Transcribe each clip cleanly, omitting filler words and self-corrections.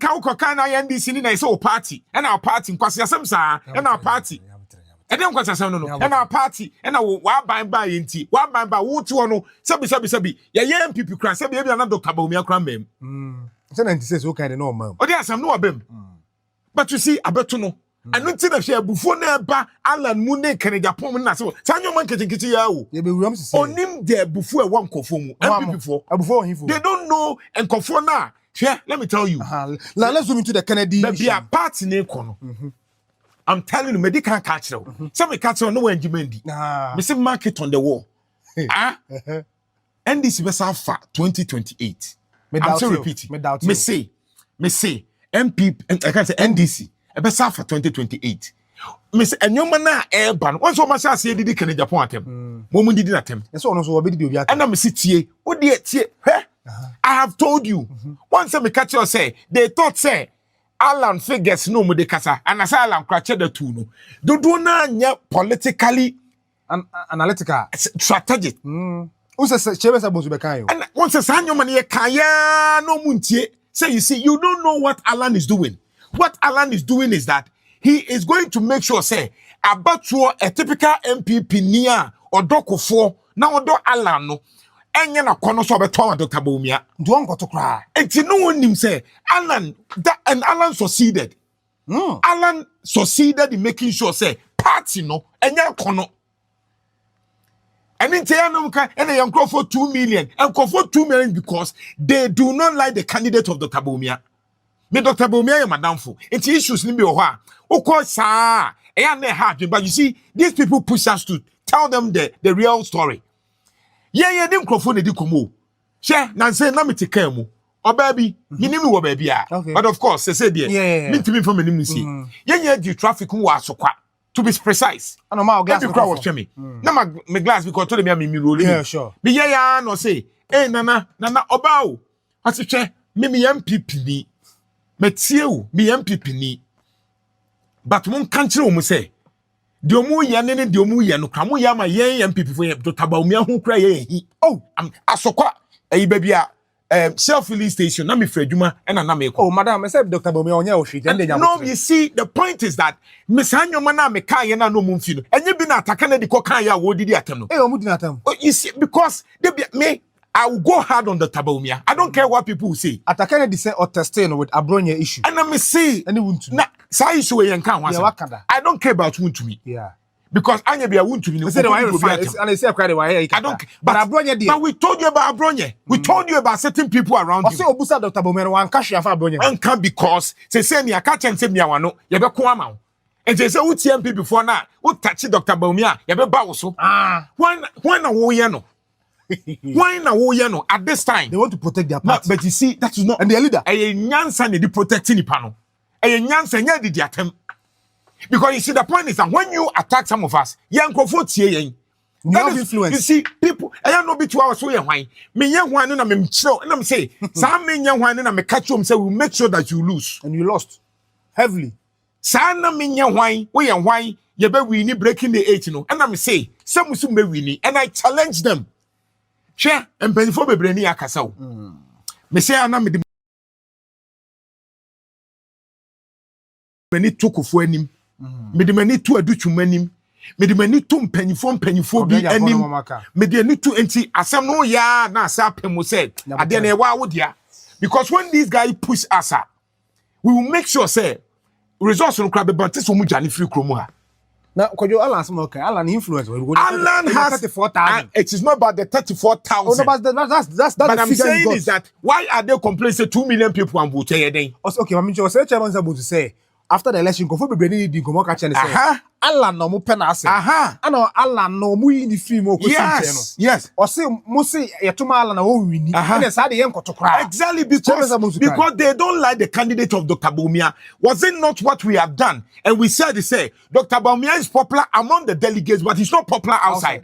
can NDC in a party, and our party, Kwasiasamsa, and our party. And then Kwasiasam, and our party, and our by inti, by Wutuano, Sabi, young people cry, Sabi, another Bawumia Campaign. Then says, okay, no, ma'am. Oh, yes, I'm no abem. But you see, I bet to know. And not to share before never Alan Mune Kennedy Agyapong so Sanyo man getting yao. You be rums to on him there before one conform before him. They don't know and conform now. Yeah, let me tell you. Let's zoom into the Kennedy. Be a party name kono. I'm telling you, medical catch now. Some catch on no engineering. Me say market on the wall. And this is 2028. I'm still repeating. Me say NPP, I can't say NDC. Ebesa for 2028. Miss Enyoma na airban. Once one say say did Kennedy Agyapong atem. Momu did atem. Yes, ono so obi di obi atem. And am sit tie. O dey tie. I have told you. Once me catch you say they thought say Alan figures no mu de kasa. And as Alan crache the two no. Do na nya politically analytical strategic. Who says Chebe Sabozu be kan yo. And once say Anyoma na ye kan no mu ntie. Say you see you don't know what Alan is doing. What Alan is doing is that he is going to make sure, say, about a typical NPP near or Dokofo, now do Alan no, and yana kono so beton Dr. Bawumia. Don't go to cry. And you know him say, Alan, that and Alan succeeded. Alan succeeded in making sure, say, party no, and yan kono. And in Tiana, and a young crowd for 2 million, and for 2 million because they do not like the candidate of Dr. Bawumia. Me Dr. Bawumia madam fo. It's issues ni be ho a. O ko sa, but you see, these people push us to tell them the real story. Yeah, the microphone di komo. She na say na me te kan mu. O baby, minim wo baby a. But of course, say there. Me timi from minim see. Yeah, the traffic mu asokwa. To be precise. No ma glass crowd was me. Na me glass because told me rolling. Yeah, sure. Be yeah no say, nana oba o. Ati che me MPP ni. Metie me MPP ni. But mon kanchire o mu say de omu ye ne de omu ye no kwamo ya ma ye MPP for Dr. Bawumia ho kra ye hi. Oh, asokwa ayi baby a self-release station na me freduma na me ko. Oh, madam, I said Dr. Bawumia onya o hwe then no, you see the point is that Miss Anyoma na me kan ye na no mumfi no. Enye bi na ataka na di ko kan ya wo didi atem no. Omu di na atem. Oh, you see because me I will go hard on the Bawumia. I don't care what people will say. At Kennedy say or testing with Abronye issue. And let me see. And won't to na say issue we encounter. I don't care about who to me. Yeah. Because Anya be a wound to me. They say why and they say quite why I don't. But Abronye dear. But we told you about Abronye. We told you about certain people around you. Say Obusa Dr. Bawumia one cash ya for Abronye. And can because say me I catch and say me awano. You be ko ama. And they say who TMP before now. Who touch Dr. Bawumia? You be ba so. When a wo ye no. Why now at this time they want to protect their party. But you see that is not and their leader. A nyansa need protecting the panel. A nyansa nya did attempt. Because you see the point is that when you attack some of us, young comfort here. That is influence. You see people. I don't know be 2 hours so why. Me young one na me chill and I'm say some me young one na me catch you say we make sure that you lose and you lost heavily. Sana me young why we and why you be winning breaking the 8 no and I'm say some soon be winning and I challenge them. Share and pay for bebre ni akasa o. Me say ana me de mani tokofo anim. Me de mani to adutwum anim. Me de mani to mpanyifo bi anim. Me de ni to enti asem no ya na asa pemu say ade na e wa wodia. Because when these guys push us we will make sure say resource no crab but so mu jani free kromo ha. Now, Kojo Alan smoke. Alan influence. Alan has 34,000. It is not about the 34,000. Oh, no, but that's but I'm saying is that why are they complaining? Say 2 million people and vote here then? Okay, I mean, you say Chairman Zabu to say after the election, go for the Brady di go catch and say, Alan no mu penase. Ano Alan no mu in the film o yes, yes. Or say mo say yetuma Alan na o wini. And say dey enko to cry. Exactly because they don't like the candidate of Dr. Bawumia. Was it not what we have done? And we said Dr. Bawumia is popular among the delegates, but he's not popular outside.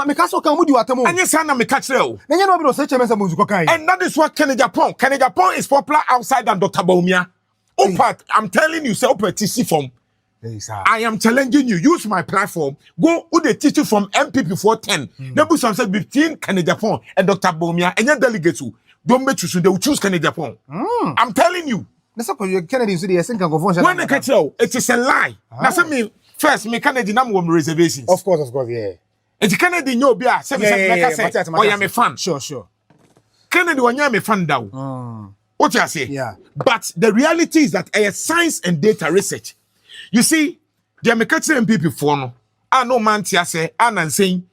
Me kaso kan mu di watamo. And yes, na me catch you. Na no be no say Chairman Zabu ko kan. And that is what Kennedy Agyapong is popular outside than Dr. Bawumia. Opat, I'm telling you, say Opat TC from. I am challenging you. Use my platform. Go who they teach you from NPP 410. Nebu some said between Kennedy Agyapong and Dr. Bawumia and your delegates who don't make you so they will choose Kennedy Agyapong. I'm telling you. Let's talk Kennedy so the think go when it is a lie. Now say me first me Kennedy na mo reservations. Of course, yeah. It's Kennedy no be a say oh yeah me fan. Sure. Kennedy wanya me fan down. What you say? Yeah. But the reality is that science and data research. You see, the American NPP for no. I know man tia say Annan saying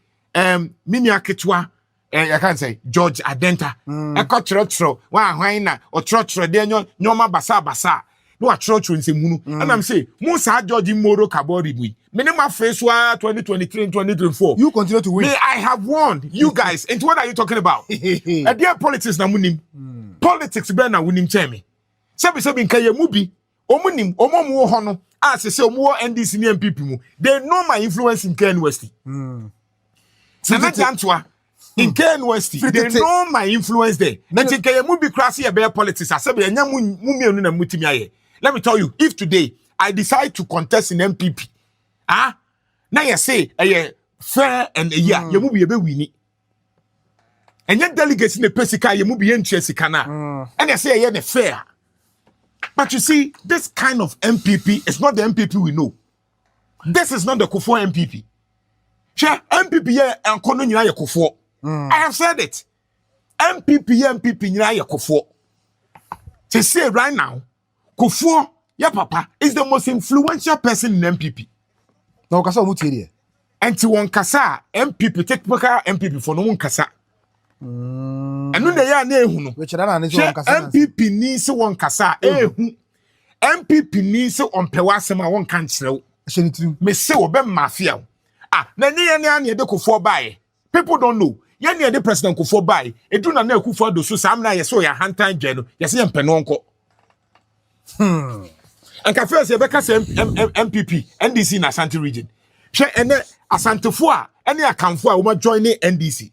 mini aketwa I can't say George Adenta. Ekotro wa na otrotro de nyoma basa. No atrotro nse munu. And I'm say mo sa George Moro kabori bui. Minimum face 2023 and 2024. You continue to win. I have won. You guys. And what are you talking about? Dear politics na munim. Politics be na wunim chemi. Sebi nka ye mubi. Omunim omomu ho no. As say omo NDC ni NPP mu. They know my influence in Ken West. Sanatantwa in Ken West. They know my influence there. Nka ye mubi krasi ye be politics. Asebi enya mumienu na mutimi aye. Let me tell you, if today I decide to contest in NPP, now you say fair and a year, you be winning. And yet delegates in the Pesica, you be interested kana. And you say you're fair. But you see, this kind of MPP is not the MPP we know. This is not the Kufo MPP. Sure, MPP here and Kono Nyaya Kufo. I have said it. MPP Nyaya Kufo. To say right now, Kufo, ya papa, is the most influential person in MPP. No, kasa mutiri. And to one kasa MPP take paka MPP for no one kasa. And no dey ya na ehu no. MPP ni se one kasa ehu. MPP ni se on pewasem a won kan kyerɛw. Me se obe mafia. Na ne de Kufo bae. People don't know. Ya ne de President Kufo bae. Edu na Akufo Addo so sam na ye so ya hantan gye no. Ye se mpeno nko. And cafe say beka say MPP NDC na Asante region. She ene Asantefo a ene akamfo a wo join NDC.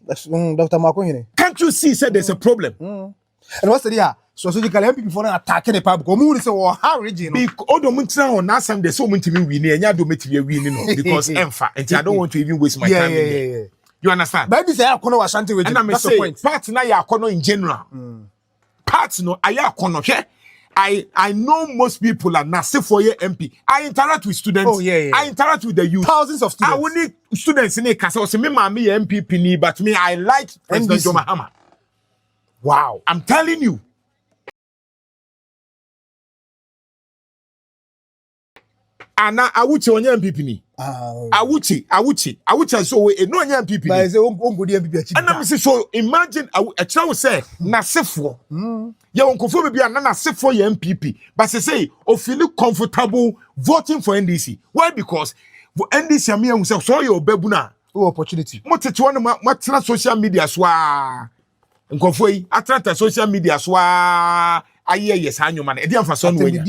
Dr. Makohine. Can't you see say there's a problem? And what's the idea? So you can MPP for attacking the public. Omu say wo how region. Because odo muntina on asam dey so muntimi win enya do metimi win no because emfa. And I don't want to even waste my time in there. You understand? Maybe say Akono Asante region. And that's the point. Part na ya Akono in general. Part no aya Akono hwe. I know most people are not say for your MP. I interact with students. Oh, yeah. I interact with the youth. Thousands of students. I will need students in a class. I say, me MPP ni, but me, I like President John Mahama. Wow. I'm telling you. And now, I would say on your MPP ni. I would say so no your MPP. But I say MPP. And I'm say so imagine a child say na sefo. Ya wonkofo be na sefo your MPP. But say o feel comfortable voting for NDC. Why? Because for NDC me who say so your bebu na opportunity. Mo tete one ma social media so a nkofo yi atrata social media so a aye yes anyoma na e dey amfa so no wanya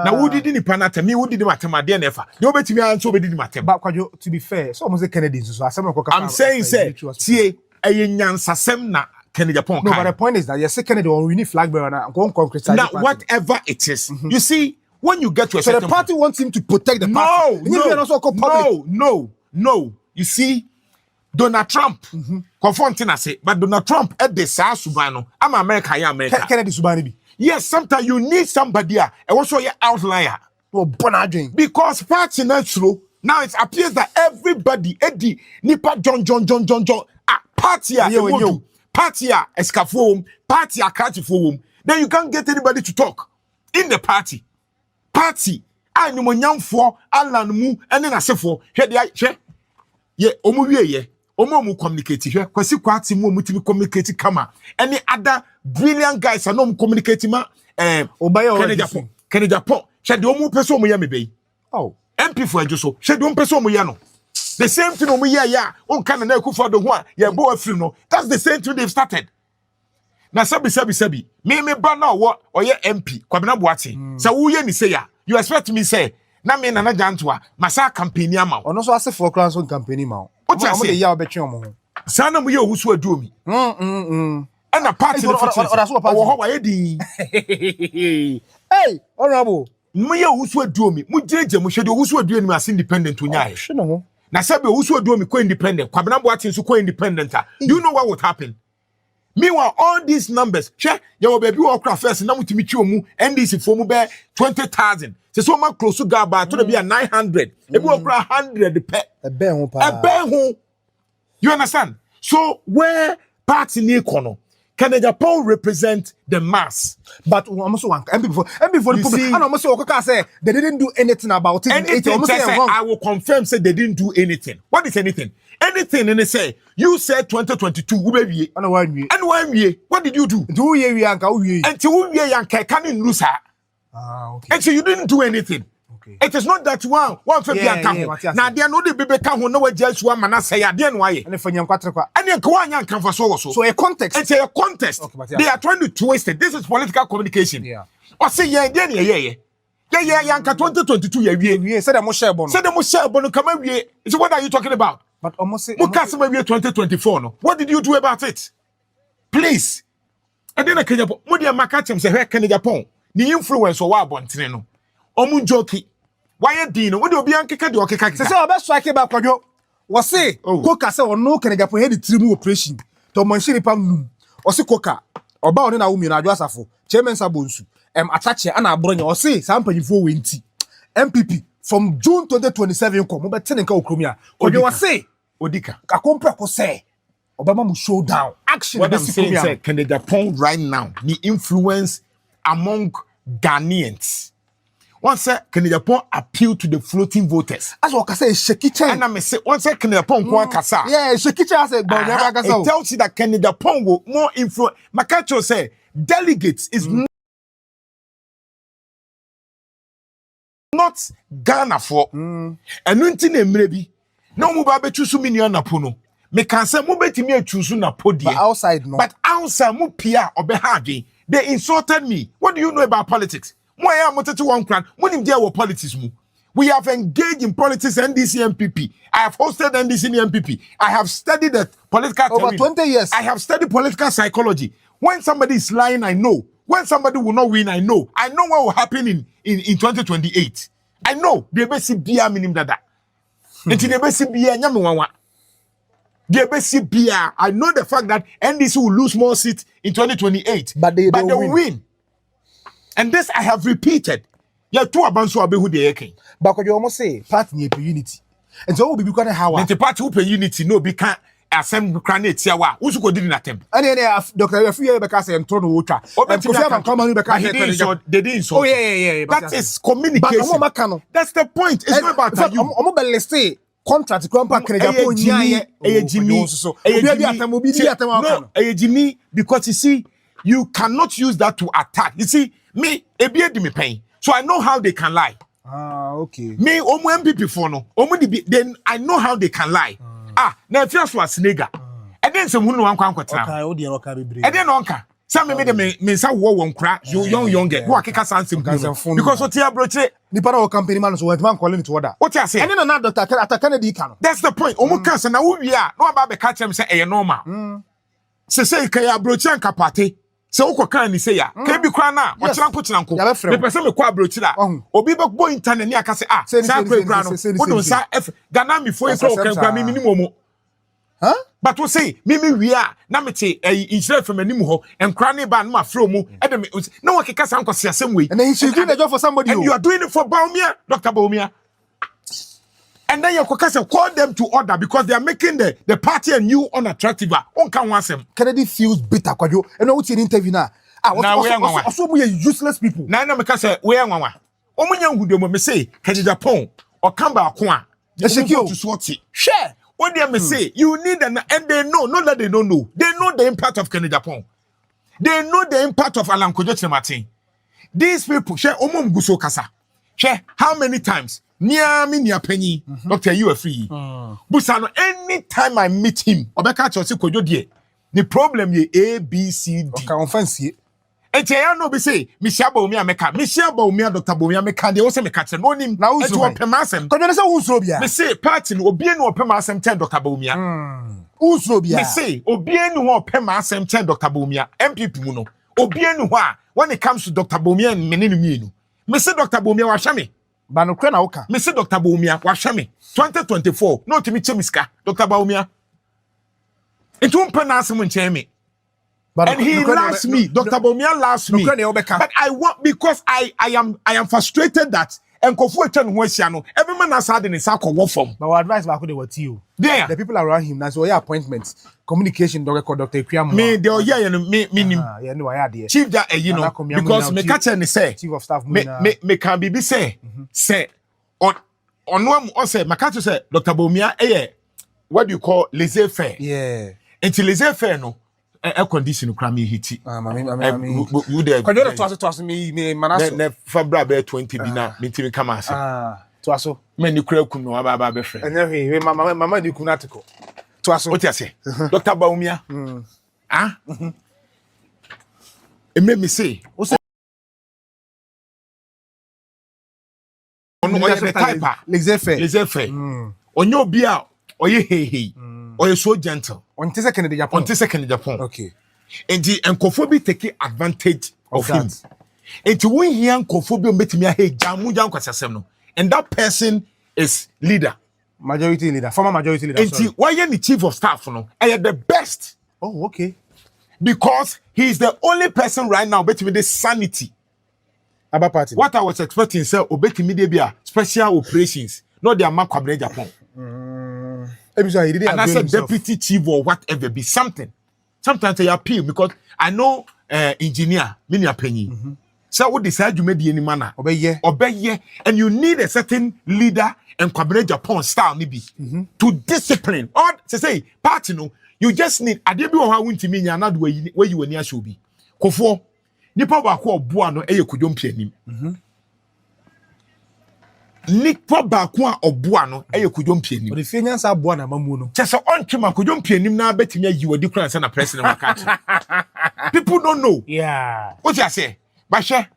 na wo didi ni panata me wo didi matema de na efa de obetimi an so obedidi matema but Kwajo, to be fair so almost Kennedy so asem ko I'm saying say tie ayenyansasem na Kennedy Agyapong. No, but the point is that you say Kennedy on we need flag bearer na go concrete. Now whatever it is, you see when you get to a so certain the party wants him to protect the party. No. You see, Donald Trump confronting us, but Donald Trump at the South Subano. I'm America, Kennedy Subani. Yes, sometimes you need somebody and also your outlier. Oh, bonading. Because party natural. Now it appears that everybody, Eddie, Nipa, John, party party escafo, party akati. Then you can't get anybody to talk in the party. I know nyam for Alan mu and then asefo. Ye omuwie ye omo communicate here kwasi kwati mu mutimi communicate kama any other brilliant guys are no communicate ma Kennedy Agyapong she de omo person omo ya mebe oh MP for adwo she de omo person omo ya no the same thing omo ya on kan na Akufo Addo ho a ye bo afiri no that's the same thing they've started na sabi me ba na wo oye MP Kwabena Agyapong sa wo ye ni say ya you expect me say na me nana jantoa masa campaign ama ono so ase for class on campaign ma o ti ase ya obetwe omo ho sana mu ye Owusu Addo mi na party no wo wa ye din hey honorable mu ye Owusu Addo mi mu jeje mu hwede Owusu Addo ni as independent onya ye hwe no ho na sabe Owusu Addo mi ko independent Kwabena Agyapong so ko independent you know what would happen Meanwhile, all these numbers, share your baby walk first, and now to meet you, NDC for mu 20,000. So much close to Gaba to be a 900. If you walk 100 per a bear home. You understand? So where parts in the economy can Agyapong represent the mass? But almost one and before the see, and almost say they didn't do anything about it. I will confirm say they didn't do anything. What is anything? Anything and they say you said 2022 baby and 1 year. What did you do? 2 years until we yanka can lose her. Okay. And so you didn't do anything. Okay. It is not that one for now they are not the baby can who know just one man say again why and if you can for so a context. It's a contest. Okay, they are trying to twist it. This is political communication. Yeah. Or say yeah 2022 yeah said them share bono come here. So what are you talking about? But almost say 2024 no. What did you do about it? Please. And then Kenya Modia Makachem say here Kennedy Agyapong the influence or what bontene no. Omu joki. Why dino? What do you be ankeka do okeka? Say say best strike back Kojo. Was say Koka say no Kennedy Agyapong head the trimu operation. To manshiri pam num. Was say Koka oba oni na wumi na adwo asafo. Chairman Sabonsu. Atachere ana abronya. Was say sampanyifo wenti. NPP from June 2027 come. But tell nka okromia. Kojo was say Odika. Akompra ko say Obama mu show down. Action. What I'm saying is Kennedy Agyapong right now the influence among Ghanaians. One said Kennedy Agyapong appeal to the floating voters. As what I say, Shekiche. And I say one said Kennedy Agyapong kwa kasa. Yeah, Shekiche said Bawumia kasa. It tells you that Kennedy Agyapong will more influence. Makacho say delegates is not Ghana for. And until maybe no mubabe chusu million na pono. Me can say mubetimi chusu na podi. But outside no. But outside mu pia obehadi. They insulted me. What do you know about politics? We have engaged in politics NDC MPP. I have hosted NDC MPP. I have studied the political over 20 years. I have studied political psychology. When somebody is lying, I know. When somebody will not win, I know. I know what will happen in 2028. I know. The best beer minim dada. Until the best beer nyamuwa. The best beer. I know the fact that NDC will lose more seats in 2028. But they will win. And this I have repeated. Yeah, two abanso abehu de eken. But you almost say party near unity. And so we be going to how the party who unity no be can assembly granite here wa. Who go did in attempt. And then Dr. Afriyie because I am thrown water. And they didn't so. Oh yeah. That is communication. That's the point. It's not about you. Let's say contract grandpa Kennedy Agyapong because you see you cannot use that to attack. You see me ebiedi me pain. So I know how they can lie. Okay. Me omu MPP for no. Then I know how they can lie. Na first was snega. And then some hunu wan kwa kwetena. And then onka. Some me mensa wo won kra young get. Wo akeka sansem because what you broche nipa na campaign man so wetman calling it order. What you say? And then na Dr. Atta Kennedy kan. That's the point. Omu kansa na wo wi a no aba be catch am say e normal. Say kaya broche anka party. So uko kan ni say ya can be kra na ochira nko me pese me kwa brochira obi be go internet ni aka say say kra no wo don sa Ghana me fo kra kan kwa me minimum mo but we say me wi a na me te insure from anim ho enkra ne ba no afro mu e de me na wo keka san kwase asem we and he should do the job for somebody and you are doing it for Bawumia, Dr. Bawumia. And then you call them to order because they are making the party and you unattractive. Kennedy feels bitter, Kwajo. And what's in interview now? Also, we are useless people. Now, I'm say, we are one. Omunya who me say, Kennedy Agyapong or Kamba Akwa. They secure to swat it. Share. What they say, you need and they know, not that they don't know. They know the impact of Kennedy Agyapong. They know the impact of Kojo Kyeremanteng. These people, share Omum Guso Kasa. Share how many times? Nia penny, Dr. Free. Busano, anytime I meet him, Obeka Chosi Kojo die. The problem ye A, B, C, D. Okay, offensive. I no be say, Michelle Bawumia meka, Michelle Bawumia, Dr. Bawumia meka, they also make no name. Now, who's one pemasem? Me say, party, Obien or pemasem 10 Dr. Bawumia. Who's Robia? Me say, Obien or pemasem 10 Dr. Bawumia, MPP Muno. Obien when it comes to Dr. Bawumia and Meninu. Me say, Dr. Bawumia washame. Bano kwena oka. Me say Dr. Bawumia washame 2024 no to me chemiska Dr. Bawumia. It won't pronounce him in me. And he loves me. Dr. Bawumia loves me. But I want, because I am frustrated that every man has had in his work from. But our advice back with you. There. The people around him, that's why appointments, communication, Dr. Kwame. Me, they are here, yeah, no, I had chief that, because me catch and say, chief of staff, me can be say, on one, or say, my catch say, Dr. Bawumia, what do you call laissez-faire? Yeah. Until laissez-faire, no. Air condition crami hiti. To me, Manaso. Ne Fabra be 20 bina, me come as. To aso. Men you crave kuno aba be friend. And then mama you kunatiko. To aso. What you say? Dr. Bawumia. Ah? It made me say. On the type. Laissez-faire. On your beer, or ye hey. Or you so gentle. On Kennedy Agyapong. Okay. And the Nkofo take advantage of him. And to win here Nkofo be me hey jamu kwasasem no. And that person is leader. Majority leader. Former majority leader. And why you the chief of staff no? I am the best. Oh, okay. Because he is the only person right now betting me the sanity. About party. What I was expecting sir obeti me dey be special operations. Not the Kwabena Agyapong. And I said deputy chief or whatever be something. Sometimes I appeal because I know engineer, many are penny. So what decide you may be any manner. Obey, and you need a certain leader and Kwabena Agyapong style maybe to discipline. Or to say, party no, you just need a debut of how winter mean another way where you were near should be. Kofo, Nipa Wako Buano, Kweku Annan. Nipa Bakwa Obuano, Kweku Annan. But the finance are Buana Mamuno. Just on Chima Kweku Annan now bet me you were different and a president of country. People don't know. Yeah. What you say? Basha,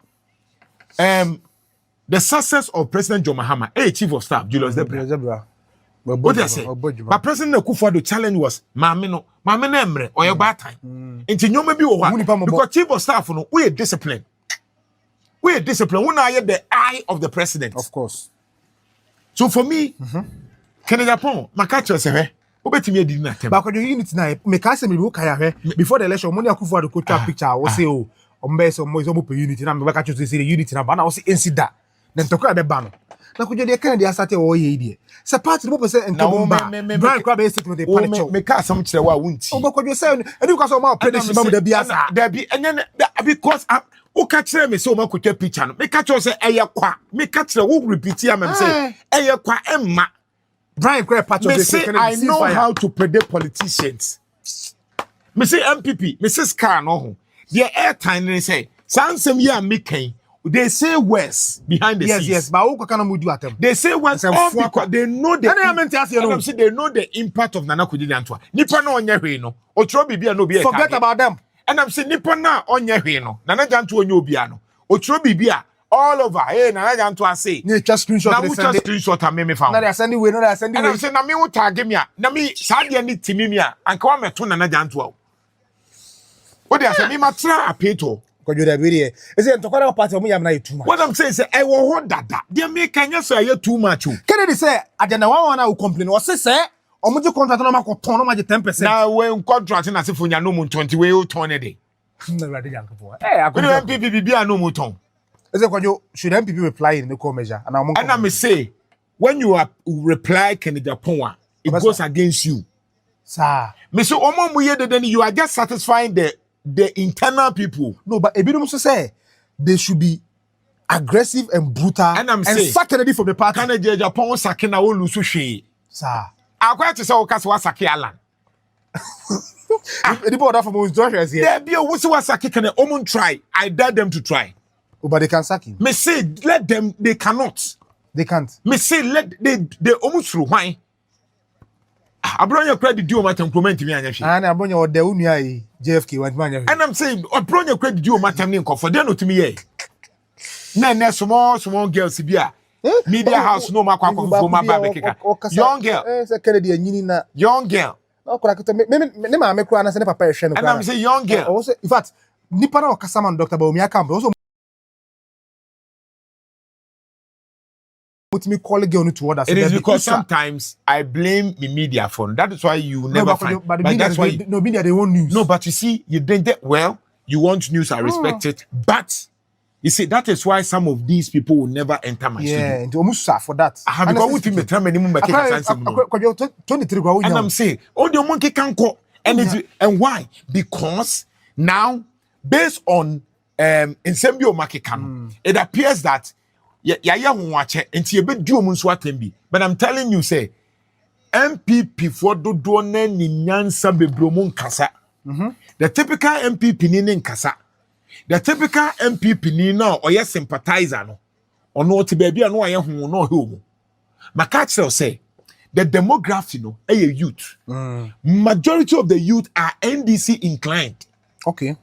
the success of President John Mahama, chief of staff, Julius Debra. What you say? But President Akufo Addo challenge was Mamino Emre or your bad time. Into you maybe because chief of staff, no, we are disciplined. We are disciplined. We now have the eye of the president. Of course. So for me, Kennedy Agyapong, my catcher say, "Obeti me did not." But you unit now, me can say me look here before the election. Money Akufo Addo put a picture. I say, "Oh, Ombe mo is omo unity." Na me back to say the unity na, but na say insida. Then to cry be ban. Na ko jode Kennedy Asante o ye die. Se party mo person en bomba. Brian Crab is sitting with the panic. Me ka some kire wa wunti. O ko say, and you can say ma prediction ma da biasa. There be and because o ka kire me say o ma ko picture no. Me ka kire say eye kwa. Me ka kire wo repeat am say eye kwa emma. Brian Crab patch of the say I know how to predict politicians. Me say NPP, me say scar no ho. The airtime say sansem ya making. They say worse behind the scenes. Yes, but who can do at them? They say worse because they know the they know the impact of Nana Kudiantwa. Nipa no onye hwe no. Otro bibia no be forget about them. And I'm saying Nipa na onye hwe no. Nana Jantu onye obia no. Otro bibia all over. Hey, Nana Jantu say. You just screenshot. Na just screenshot and me found. Na they send we, no they send we. And I'm saying na me wo tag me a. Na me sadia ni timi me a. Anka wa meto Nana Jantu. What they say me matra apeto. Kojo da video. Is it to call party omo yam na too much. What I'm saying is I wo ho dada. They make Kenya say too much. Kennedy say agenda one will complain. O say omo je contract no ma ko ton no ma je 10%. Na when contract na se fonya no mu 20 we o ton e dey. Na ready yanko. Akoto NPP bibia no mu ton. Is it Kojo should NPP reply in the core measure and I me say when you are reply Kennedy Agyapong it goes against you. Sir. Me say omo mu ye then you are just satisfying the internal people. No, but Ebinom also say they should be aggressive and brutal and sack Kennedy from the party. Kennedy Agyapong sacking na Owusu hwe. Sir. Akwa to say o kase wa sacking Alan. The board from Owusu here. There be Owusu wa sacking can omun try. I dare them to try. Oh, but they can sack him. Me say let them, they cannot. They can't. Me say let they almost through why. Abronya credit due matter implement me anya hwe. And abronya o de unua JFK want manya hwe. And I'm saying abronya credit due matter me nkofo dey no to me here. Na small girls bia. Media house no makwa kwafo ma ba bekeka. Young girl. Say Kennedy anyini na. Young girl. No kura kito me ma kura na se ne papa ehwe no. And I'm saying young girl. Also in fact nipa na okasa man Dr. Bawumia Campaign also put me calling girl to others. It is because sometimes I blame the media for that is why you never find. But that's why media they want news. No, but you see, you didn't. Well, you want news. I respect it, but you see that is why some of these people will never enter my studio. Yeah, and almost for that. I have got with me minimum. And I'm saying, oh, the monkey can call, and why? Because now, based on Nsembio Makekano, it appears that but I'm telling you, say NPP for do ni nyansa bebromun kasa. The typical NPP ni nkasa. The typical NPP ni now or yes sympathizer no. Or no to baby no aye hu no hu. Makachel say the demography no a youth. Majority of the youth are NDC inclined. Okay.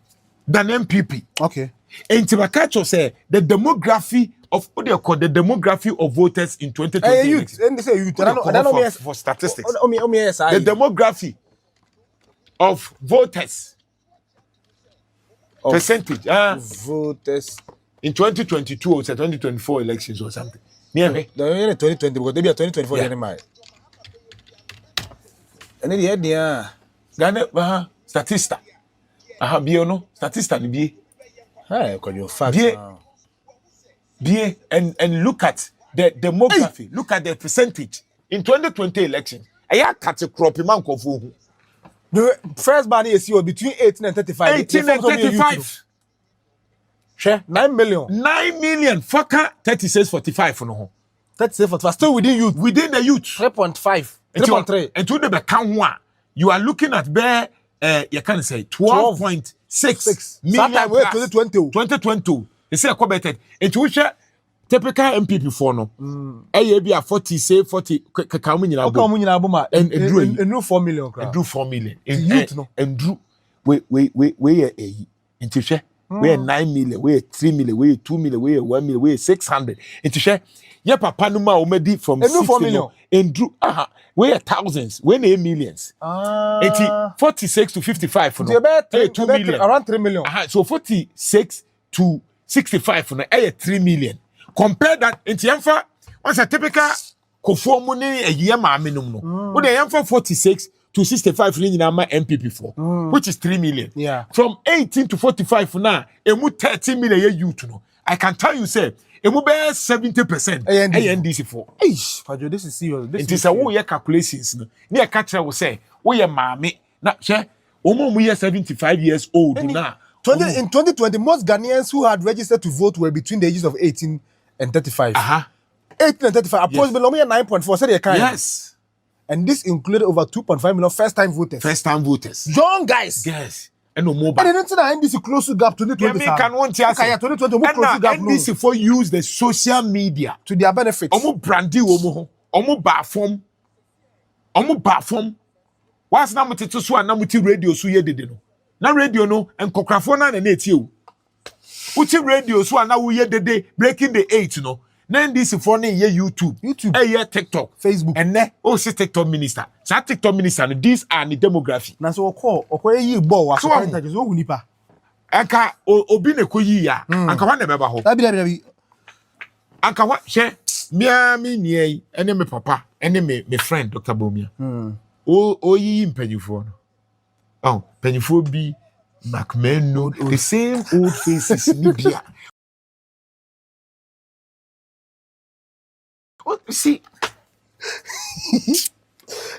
Than NPP. Okay. And Makachel say the demography of what they call the demography of voters in 2020. Youth, and they say youth. I don't know for statistics. The demography of voters percentage voters in 2022 or 2024 elections or something. Near me. The 2020 because they be 2024 anymore. And then the idea Ghana statista. Biono statista ni bi. Hey, because you fact. And look at the demography. Look at the percentage in 2020 election. I cut a crop man kofu. The first ban is between 18 and 35. 18 and 35. Share 9 million. 9 million. Fucker 3645 for no. 3645. Still within youth. Within the youth. 3.5. 3.3. And to the count one, you are looking at bare you can say 12.6 million. That way 2020. They say accommodated. Into which typical MPP for no. Be a 40 say 40 Kamunyina and drew 4 million. And drew 4 million. Youth no. And drew we into share. We 9 million, we 3 million, we 2 million, we 1 million, we 600. Into share. Yeah, Papa Numa Omedi from 4 million. And drew we thousands, we millions. 46 to 55 for no. 2 million. Around 3 million. So 46 to 65 for no. 3 million. Compare that into Yamfa. Once a typical conformity a year minimum. When the Yamfa 46 to 65 in MPP for, which is 3 million. Yeah. From 18 to 45 for now, it would 30 million you to know. I can tell you, say, it would be 70% ANDC for. Pajo, this is serious. It is a year calculations. Near catcher will say, we are mammy. Not share. We are 75 years old now. In 2020, most Ghanaians who had registered to vote were between the ages of 18 and 35. 18 and 35. Approximately 9.4. Said yes. And this included over 2.5 million first-time voters. First-time voters. Young guys. Yes. And no more. And then NDC close to gap 2020. Yeah, can one tell 2020 close gap. NDC for use the social media to their benefits. Omo brandy omo bar form. What's na muti so na muti radio so ye dede no. Na radio no enkokrafo na eti o. Uti radio so na wo ye dede breaking the 8 no. Na NDC for na ye YouTube. Ye TikTok, Facebook. And ne say TikTok minister. Sa TikTok minister no these are the demography. Na so okọ yi ball wa so intelligence wo hunipa. Anka obi ne koyi ya. Anka wa na beba ho. Dabi. Anka wa she me nie ene me papa ene me friend Dr. Bawumia. Oyi mpanyifo no. Oh, mpanyifo bi McMahon no the same old faces ni bia. See,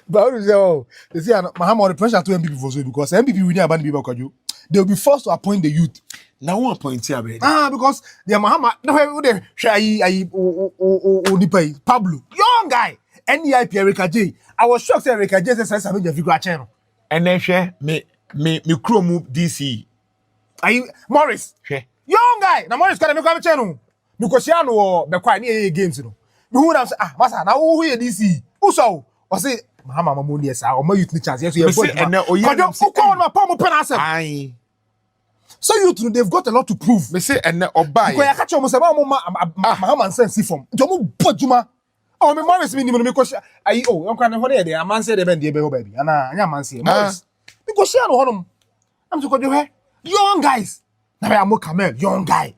but they say Mahamadu pressure to NPP for so because NPP will never be about you. They will be forced to appoint the youth. Now one point here, because they are Mahamadu. No, they Pablo, young guy, NEIP Erika J. I was shocked that Erika J says something the figure channel. And then share me Chrome DC. Morris, young guy. Now Morris can make a channel because you know the quite near games, you know. Who would have said, Massa, now who here DC? Who saw? Or say, Mahama Mamundi, or my youth chance. Yes, you have so you they've got a lot to prove. They say, and or buy. I catch almost about Mahama and sense from Jomu Pojuma. Oh, my Morris minimum because I I'm kind of what a man said, baby, and I man say, Morris. Because she had home. I'm to go to her. Young guys. Now I am more Camel, young guy.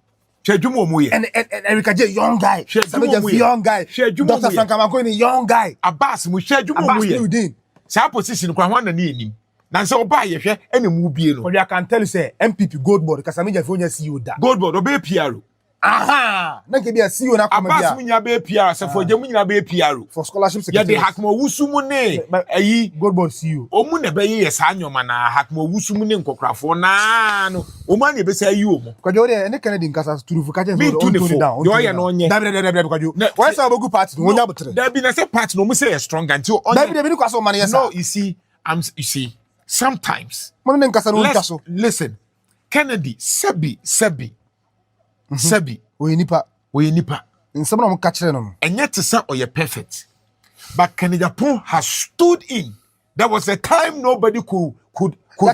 Shejumo muye. And Erika J young guy. Shejumo muye. Young guy. Dr. Frank Amakoni young guy. Abbas mu shejumo muye. Sa position kwa hwan na ni enim. Na nse oba ye hwe ene mu bie no. But I can tell you say NPP gold board Kasami Gyamfi onya CEO da. Gold board obe PRO. Aha, na ke bia CEO na koma bia. Abbas mu nya be PRO se for mu nya be PRO. For scholarship secretary. Ya de hakmo Owusu mu ne ayi gold board CEO. Omu na be ye sa anyoma na hakmo Owusu mu ne nkokrafo na no. Omu an ye be say ayi omu. Kwajo de ene Kennedy nkasa turufu ka chen so on tone down. Yo ye no nye. Dabi kwajo. Why say obogu party no nya botre. Dabi na say party no mu say strong until on. Dabi ni kwaso man yes. No, you see sometimes listen Kennedy Sebi we nipa nsem na mo ka kire no and yet to say oh you perfect but Kennedy Agyapong has stood in. There was a time nobody could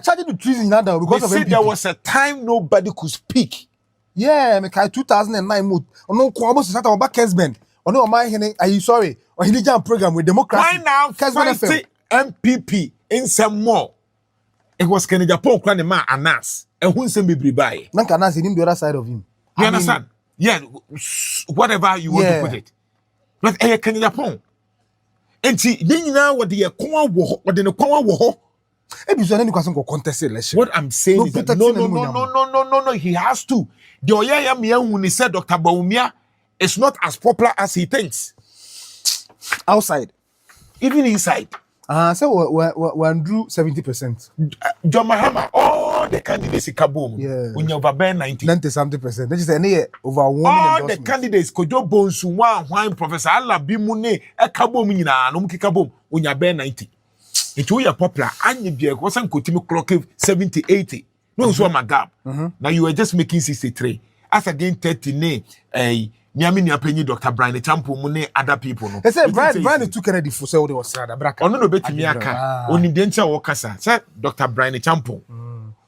charge the treason now because of NPP. There was a time nobody could speak. Yeah, me kai 2009 mood ono ko almost start our back husband ono my hene are you sorry or he jam program with democracy. Why now fight NPP in some more? It was Kennedy Agyapong kwani ma Anas. Ehun sem bebre bae. Nanka Anas in the other side of him. You understand? Yeah, whatever you want to put it. But Kennedy Agyapong. Enti nyina what the kwa wo what the kwa wo. Ebi so na ni kwaso ko contest election. What I'm saying is that no, he has to. The oyaya me ehun said Dr. Bawumia is not as popular as he thinks. Outside, even inside. So we drew 70%. John Mahama, all the candidates in Kabum, when you're over 90-something%. That is any over 1 million. All the candidates, Kojo Bonsu, Wine, Professor Allah Bimune, a Kabum, Numki Kabum, when you're 90. It's who you're popular, and you wasn't Kutimi clock 70, 80. No, so my gap. Now you were just making 63. As again 30, Miami Niapenyi Dr. Brian Champo Mune other people no. They say Brian took Kennedy for say they was sada braka. Ono no betimi aka. Oni dencha wokasa. Say Dr. Brian Champo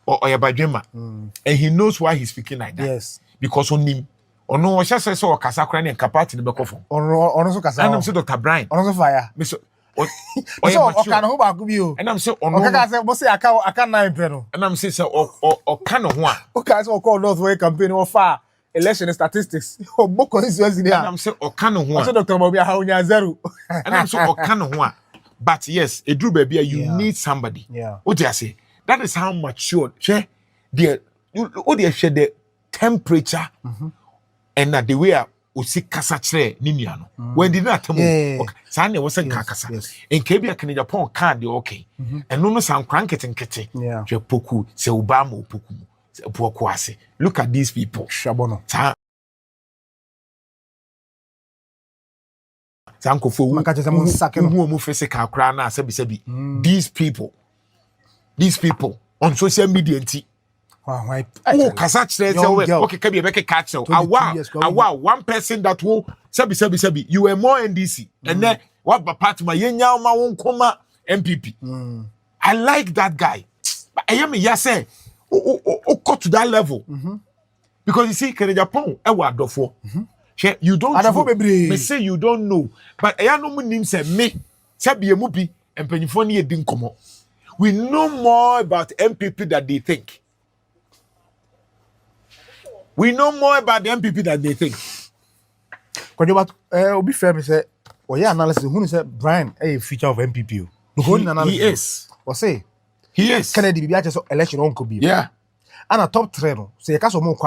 or Oyabadwema. And he knows why he's speaking like that. Yes. Because on him ono ohia say so okasa kra ne kapati ne bekofo. Ono so kasa. And I'm say Dr. Brian. Ono so fire. Me so oka no ho ba ku bi o. And I'm say ono. Oka say bo say aka 9 pre no. And I'm say oka no ho a. Oka say oka North Way campaign o fa. Election statistics. Oh, constituency there. And I'm saying Okano one. So Dr. Bawumia how nya zero. And I'm saying Okano one. But yes, a Drew baby, you need somebody. Yeah. What do I say? That is how mature. Share the the temperature and the way we see kasa chere nimiano. When did not tell me? Sane was saying kasa. In Kebia Kennedy Agyapong card okay. And no sound cranket and kitty. Yeah. Je poku se ubamo poku. Look at these people. Shabono. These people on social media. Oh, okay, can be catch one person that will sabi. You were more NDC, and then what part my yenya ma won koma NPP. I like that guy. But I am say. Got to that level because you see Kennedy Agyapong Ato Forson you don't know me say you don't know but I no nim say me say be mu bi empanifo ne edi nkomo we know more about NPP than they think the NPP than they think Kwajo obi fair me say oya analysis who say Brian a feature of NPP he is or say he is Kennedy Bibi so election on could be. Yeah. And a top trend. Say a case of more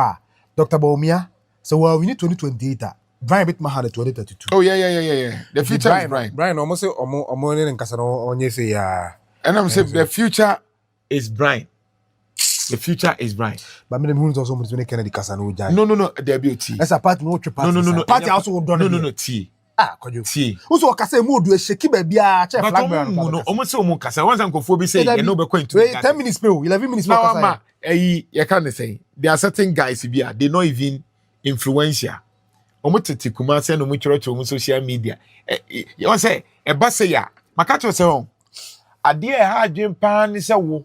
Dr. Bawumia. So we need 2028. Brian bit had 2032. Oh yeah. The future is Brian. Brian almost say or in Casano on say and I'm saying the future is Brian. The future is Brian. But me who's also between Kennedy Casano. No, there be T. That's a part no party. No. Party also done. No, T. Kojo. T. Who's what say more do a shaky baby check flag brand. No, almost so more kasa. Once Uncle Phoebe say you know be going to 10 minutes pay 11 minutes now kasa. You can't say there are certain guys here they not even influential. Omo tete kuma say no mo choro on social media. You say e ba say ya. Maka cho say on. Ade e ha adwen pan ni say wo.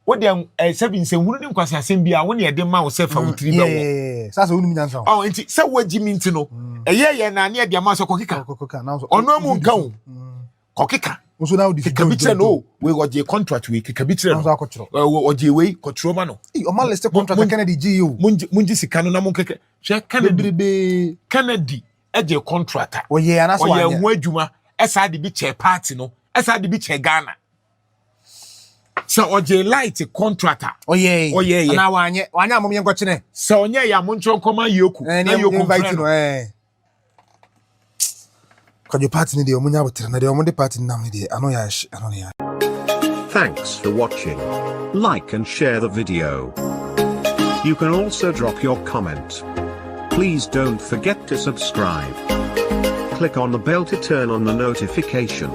Wo dem seven say hunu ni nkwase asem bia wo ne e de ma wo say fa wutiri ba wo. Yeah. Sasa wonu mi nyansa. Oh enti say wo gi mi ntino. Eye ye na ne e de ma so kokika. Now so. Ono amu nka wo. Kokika. Also now this Kabitra no, we got a contract with Kabitra. Or Jiway, Kotromano. O man let's contract Kennedy GU. Munji Sikano Namonke. Kennedy Agyapong contractor. Oh yeah, and that's why Juma SIDB chair party no. SIDB chair Ghana. So Oje light contractor. Oh yeah. Na wanya mo yengo chine. So onya ya moncho koma yoku. Na yoku invite no Kojo party ni de omunya botre na de omunde party nam ni de ano ya. Thanks for watching. Like and share the video. You can also drop your comment. Please don't forget to subscribe. Click on the bell to turn on the notification.